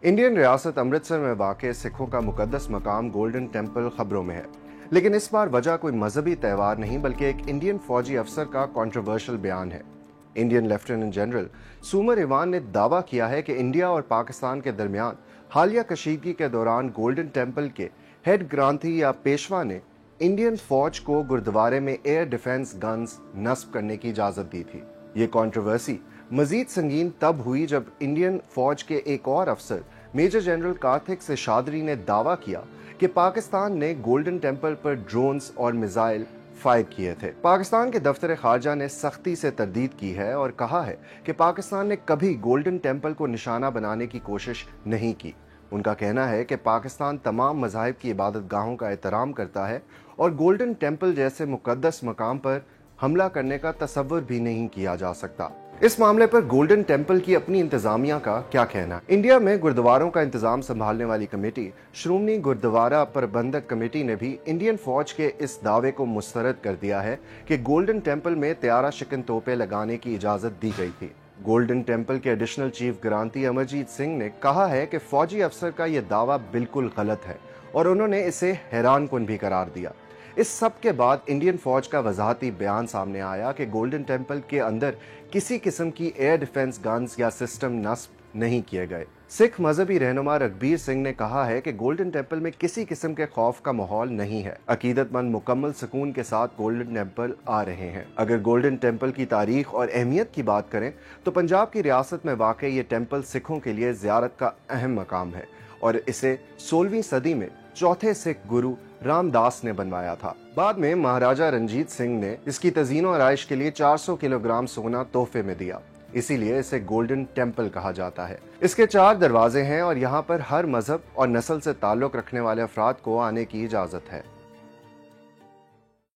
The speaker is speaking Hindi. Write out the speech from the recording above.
इंडियन रियासत अमृतसर में वाक़ सिखों का मुकद्दस मकाम गोल्डन टेम्पल खबरों में है, लेकिन इस बार वजह कोई मजहबी त्यौहार नहीं बल्कि एक इंडियन फौजी अफसर का कंट्रोवर्शियल बयान है। इंडियन लेफ्टिनेंट जनरल सुमर इवान ने दावा किया है कि इंडिया और पाकिस्तान के दरमियान हालिया कशीदगी के दौरान गोल्डन टेम्पल के हेड ग्रांथी या पेशवा ने इंडियन फौज को गुरुद्वारे में एयर डिफेंस गन्स नस्ब करने की इजाजत दी थी। ये कंट्रोवर्सी मजीद संगीन तब हुई जब इंडियन फौज के एक और अफसर मेजर जनरल कार्थिक सेशाद्री ने दावा किया कि पाकिस्तान ने गोल्डन टेम्पल पर ड्रोन्स और मिसाइल फायर किए थे। पाकिस्तान के दफ्तर खारजा ने सख्ती से तरदीद की है और कहा है कि पाकिस्तान ने कभी गोल्डन टेम्पल को निशाना बनाने की कोशिश नहीं की। उनका कहना है कि पाकिस्तान तमाम मज़ाहिब की इबादत गाहों का एहतराम करता है और गोल्डन टेम्पल जैसे मुकद्दस मकाम पर हमला करने का तसव्वुर भी नहीं किया जा सकता। इस मामले पर गोल्डन टेम्पल की अपनी इंतजामिया का क्या कहना? इंडिया में गुरुद्वारों का इंतजाम संभालने वाली कमेटी श्रोमणी गुरुद्वारा प्रबंधक कमेटी ने भी इंडियन फौज के इस दावे को मुस्तरद कर दिया है कि गोल्डन टेम्पल में तैयारा शिकन तोपें लगाने की इजाजत दी गई थी। गोल्डन टेम्पल के एडिशनल चीफ ग्रांती अमरजीत सिंह ने कहा है कि फौजी अफसर का यह दावा बिल्कुल गलत है और उन्होंने इसे हैरानकुन भी करार दिया। इस सब के बाद इंडियन फौज का वजाहती बयान सामने आया कि गोल्डन टेम्पल के अंदर किसी किस्म की एयर डिफेंस गन्स या सिस्टम नस्ब नहीं किए गए। सिख मजहबी रहनुमा रघबीर सिंह ने कहा है कि गोल्डन टेम्पल में किसी किस्म के खौफ का माहौल नहीं है। अकीदतमंद मुकम्मल सुकून के साथ गोल्डन टेम्पल आ रहे हैं। अगर गोल्डन टेम्पल की तारीख और अहमियत की बात करें तो पंजाब की रियासत में वाक़ ये टेम्पल सिखों के लिए ज़ियारत का अहम मकाम है और इसे 16वीं सदी में चौथे सिख गुरु रामदास ने बनवाया था। बाद में महाराजा रंजीत सिंह ने इसकी तज़ीनो आराइश के लिए 400 किलोग्राम सोना तोहफे में दिया, इसीलिए इसे गोल्डन टेम्पल कहा जाता है। इसके 4 दरवाजे हैं और यहाँ पर हर मजहब और नस्ल से ताल्लुक रखने वाले अफराद को आने की इजाजत है।